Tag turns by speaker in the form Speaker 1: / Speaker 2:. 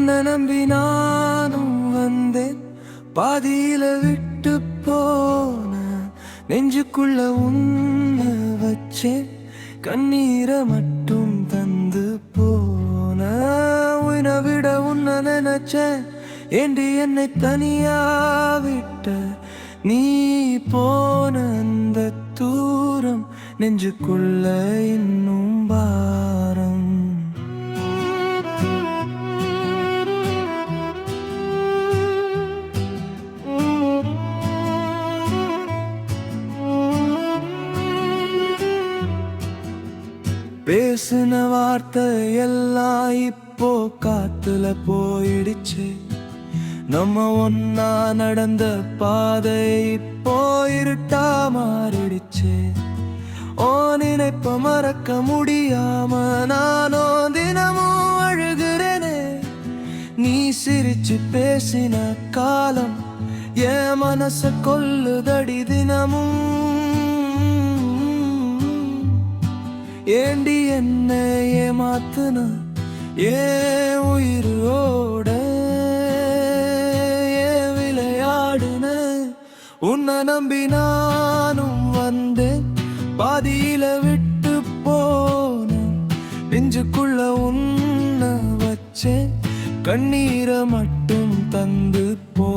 Speaker 1: உன்னை நம்பி நானும் வந்தேன், பாதியில விட்டு போன நெஞ்சுக்குள்ள உன்னை வச்சேன், கண்ணீரை மட்டும் தந்து போன. உன்னை விட உன்னை நினைச்சேன், ஏண்டி என்னை தனியா விட்ட? நீ போன அந்த தூரம் நெஞ்சுக்குள்ள இன்னும் பாரம். பேசின வார்த்தை எல்லாம் இப்போ காத்துல போயிடுச்சு. நம்ம ஒன்னா நடந்த பாதை இப்போ இருட்டா மாறிடுச்சு. ஓ நினைப்ப மறக்க முடியாம நானோ தினமும் அழுகிறேனே. நீ சிரிச்சு பேசின காலம் என் மனச கொல்லுதடி தினமும். ஏண்டி என்ன ஏமாத்துன ஏன் உயிரோட ஏன் விளையாடுன? உன்னை நம்பி நானும் வந்தேன், பாதியில விட்டு போன நெஞ்சுக்குள்ள உன்னை வச்சேன், கண்ணீரை மட்டும் தந்து போ.